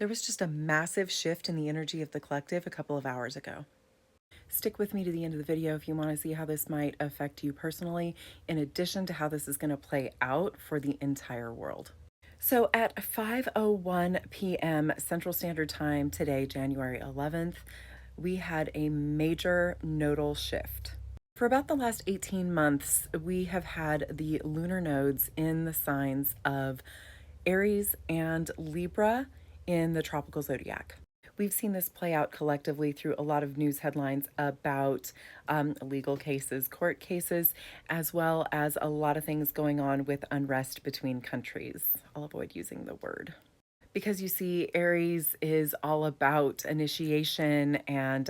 There was just a massive shift in the energy of the collective a couple of hours ago. Stick with me to the end of the video if you want to see how this might affect you personally, in addition to how this is going to play out for the entire world. So at 5:01 p.m. Central Standard Time today, January 11th, we had a major nodal shift. For about the last 18 months, we have had the lunar nodes in the signs of Aries and Libra in the tropical zodiac. We've seen this play out collectively through a lot of news headlines about legal cases, court cases, as well as a lot of things going on with unrest between countries. I'll avoid using the word. Because you see, Aries is all about initiation, and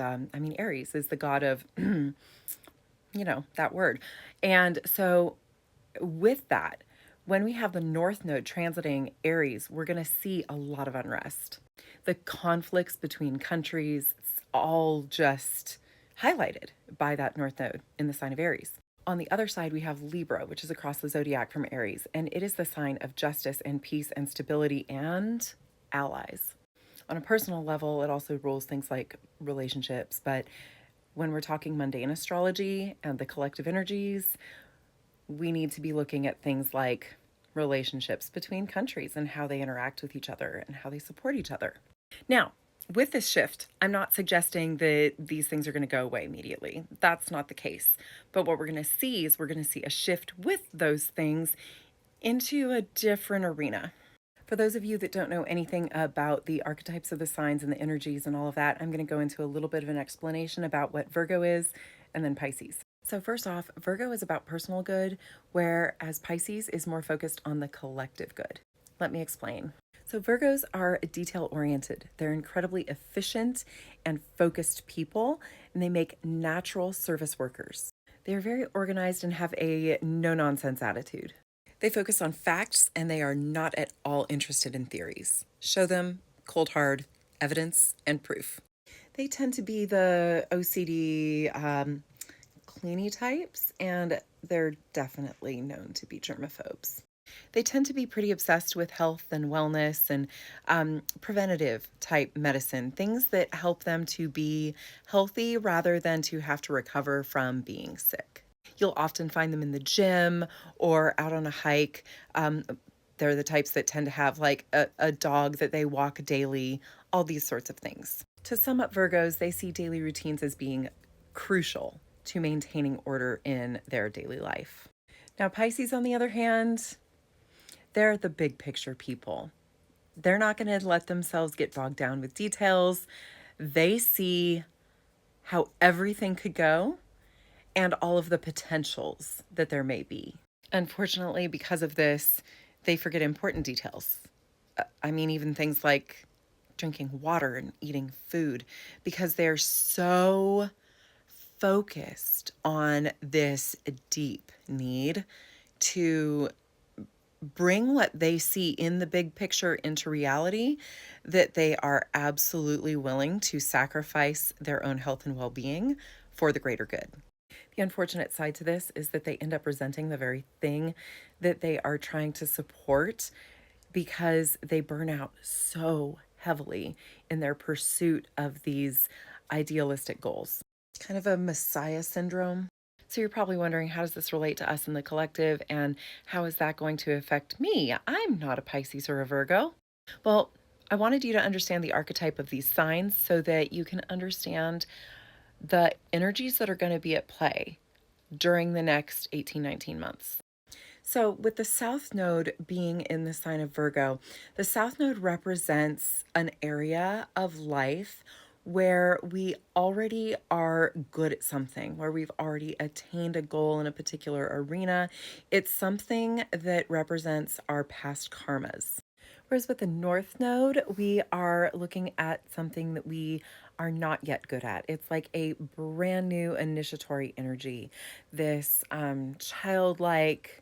Aries is the god of, that word. And so, with that, when we have the North Node transiting Aries, we're going to see a lot of unrest. The conflicts between countries, it's all just highlighted by that North Node in the sign of Aries. On the other side, we have Libra, which is across the zodiac from Aries, and it is the sign of justice and peace and stability and allies. On a personal level, it also rules things like relationships, but when we're talking mundane astrology and the collective energies, we need to be looking at things like relationships between countries and how they interact with each other and how they support each other. Now, with this shift, I'm not suggesting that these things are going to go away immediately. That's not the case. But what we're going to see is we're going to see a shift with those things into a different arena. For those of you that don't know anything about the archetypes of the signs and the energies and all of that, I'm going to go into a little bit of an explanation about what Virgo is and then Pisces. So first off, Virgo is about personal good, whereas Pisces is more focused on the collective good. Let me explain. So Virgos are detail-oriented. They're incredibly efficient and focused people, and they make natural service workers. They are very organized and have a no-nonsense attitude. They focus on facts, and they are not at all interested in theories. Show them cold hard evidence and proof. They tend to be the OCD, cleany types, and they're definitely known to be germaphobes. They tend to be pretty obsessed with health and wellness and preventative type medicine, things that help them to be healthy rather than to have to recover from being sick. You'll often find them in the gym or out on a hike. They're the types that tend to have like a dog that they walk daily, all these sorts of things. To sum up Virgos, they see daily routines as being crucial to maintaining order in their daily life. Now, Pisces, on the other hand, they're the big picture people. They're not going to let themselves get bogged down with details. They see how everything could go and all of the potentials that there may be. Unfortunately, because of this, they forget important details. Even things like drinking water and eating food, because they're so focused on this deep need to bring what they see in the big picture into reality that they are absolutely willing to sacrifice their own health and well-being for the greater good. The unfortunate side to this is that they end up resenting the very thing that they are trying to support because they burn out so heavily in their pursuit of these idealistic goals. Kind of a messiah syndrome. So you're probably wondering, how does this relate to us in the collective, and how is that going to affect me? I'm not a Pisces or a Virgo. Well, I wanted you to understand the archetype of these signs so that you can understand the energies that are going to be at play during the next 18-19 months. So with the South Node being in the sign of Virgo, the South Node represents an area of life where we already are good at something, where we've already attained a goal in a particular arena. It's something that represents our past karmas. Whereas with the North Node, we are looking at something that we are not yet good at. It's like a brand new initiatory energy, this childlike,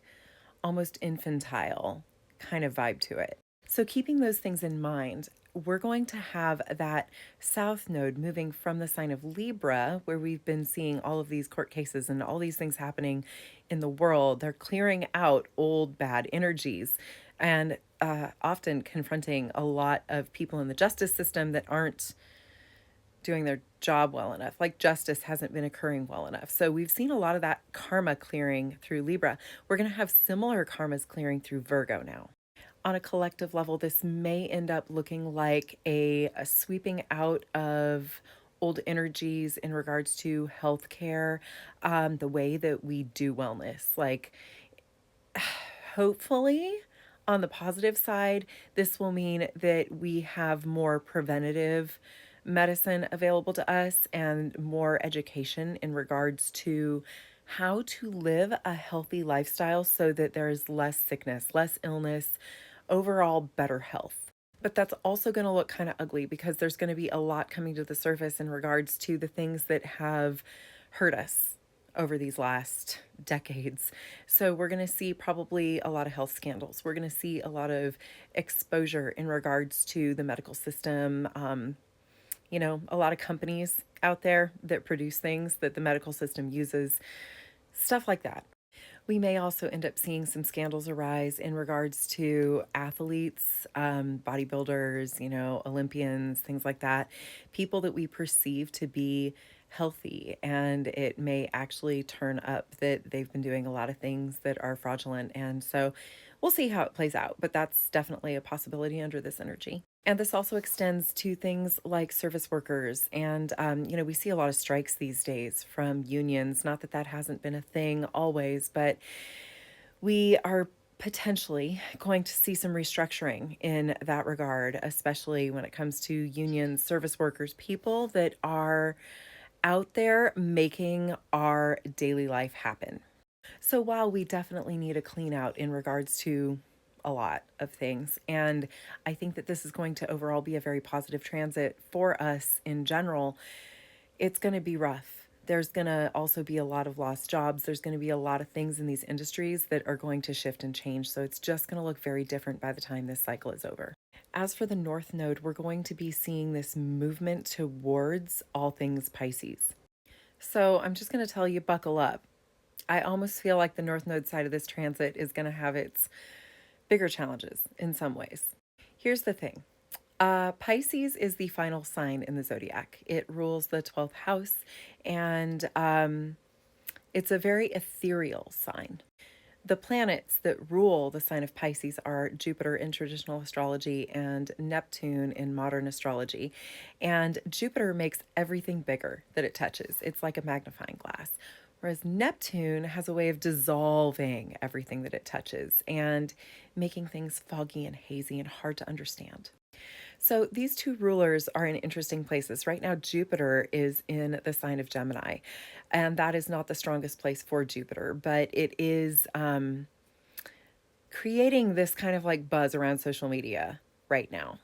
almost infantile kind of vibe to it. So keeping those things in mind, we're going to have that South Node moving from the sign of Libra, where we've been seeing all of these court cases and all these things happening in the world. They're clearing out old bad energies. And often confronting a lot of people in the justice system that aren't doing their job well enough. Like justice hasn't been occurring well enough. So we've seen a lot of that karma clearing through Libra. We're going to have similar karmas clearing through Virgo now. On a collective level, this may end up looking like a sweeping out of old energies in regards to healthcare, the way that we do wellness. Like, hopefully, on the positive side, this will mean that we have more preventative medicine available to us and more education in regards to how to live a healthy lifestyle so that there is less sickness, less illness, overall better health. But that's also going to look kind of ugly because there's going to be a lot coming to the surface in regards to the things that have hurt us over these last decades. So we're going to see probably a lot of health scandals. We're going to see a lot of exposure in regards to the medical system. A lot of companies out there that produce things that the medical system uses, stuff like that. We may also end up seeing some scandals arise in regards to athletes, bodybuilders, Olympians, things like that, people that we perceive to be healthy. And it may actually turn up that they've been doing a lot of things that are fraudulent. And so we'll see how it plays out, but that's definitely a possibility under this energy. And this also extends to things like service workers. And, we see a lot of strikes these days from unions. Not that that hasn't been a thing always, but we are potentially going to see some restructuring in that regard, especially when it comes to unions, service workers, people that are out there making our daily life happen. So while we definitely need a clean out in regards to a lot of things, and I think that this is going to overall be a very positive transit for us in general, it's going to be rough. There's going to also be a lot of lost jobs. There's going to be a lot of things in these industries that are going to shift and change. So it's just going to look very different by the time this cycle is over. As for the North Node, we're going to be seeing this movement towards all things Pisces. So I'm just going to tell you, buckle up. I almost feel like the North Node side of this transit is going to have its bigger challenges in some ways. Here's the thing. Pisces is the final sign in the zodiac. It rules the 12th house, and it's a very ethereal sign. The planets that rule the sign of Pisces are Jupiter in traditional astrology and Neptune in modern astrology. And Jupiter makes everything bigger that it touches. It's like a magnifying glass. Whereas Neptune has a way of dissolving everything that it touches and making things foggy and hazy and hard to understand. So these two rulers are in interesting places. Right now, Jupiter is in the sign of Gemini, and that is not the strongest place for Jupiter, but it is creating this kind of like buzz around social media right now.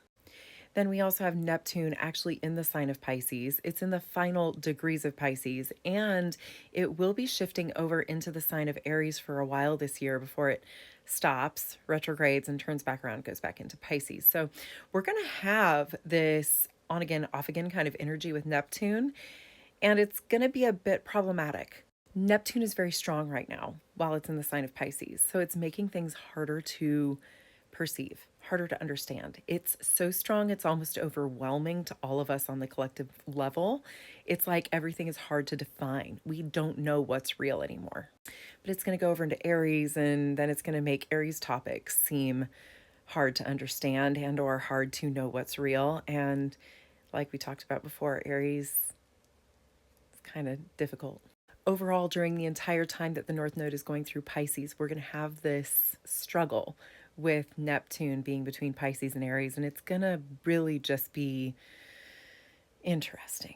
Then we also have Neptune actually in the sign of Pisces. It's in the final degrees of Pisces, and it will be shifting over into the sign of Aries for a while this year before it stops, retrogrades, and turns back around, goes back into Pisces. So we're going to have this on again, off again kind of energy with Neptune, and it's going to be a bit problematic. Neptune is very strong right now while it's in the sign of Pisces. So it's making things harder to perceive, harder to understand. It's so strong, it's almost overwhelming to all of us on the collective level. It's like everything is hard to define. We don't know what's real anymore. But it's going to go over into Aries, and then it's going to make Aries topics seem hard to understand and or hard to know what's real. And like we talked about before, Aries is kind of difficult. Overall, during the entire time that the North Node is going through Pisces, we're going to have this struggle with Neptune being between Pisces and Aries, and it's going to really just be interesting.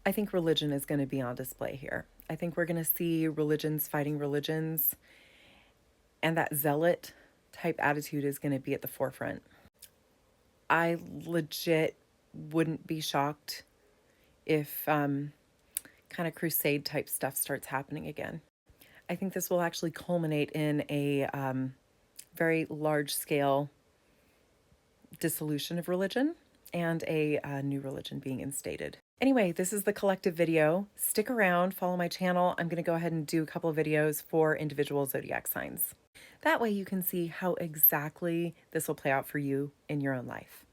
I think religion is going to be on display here. I think we're going to see religions fighting religions, and that zealot type attitude is going to be at the forefront. I legit wouldn't be shocked if kind of crusade type stuff starts happening again. I think this will actually culminate in a very large scale dissolution of religion and a new religion being instated. Anyway, this is the collective video. Stick around, follow my channel. I'm going to go ahead and do a couple of videos for individual zodiac signs. That way you can see how exactly this will play out for you in your own life.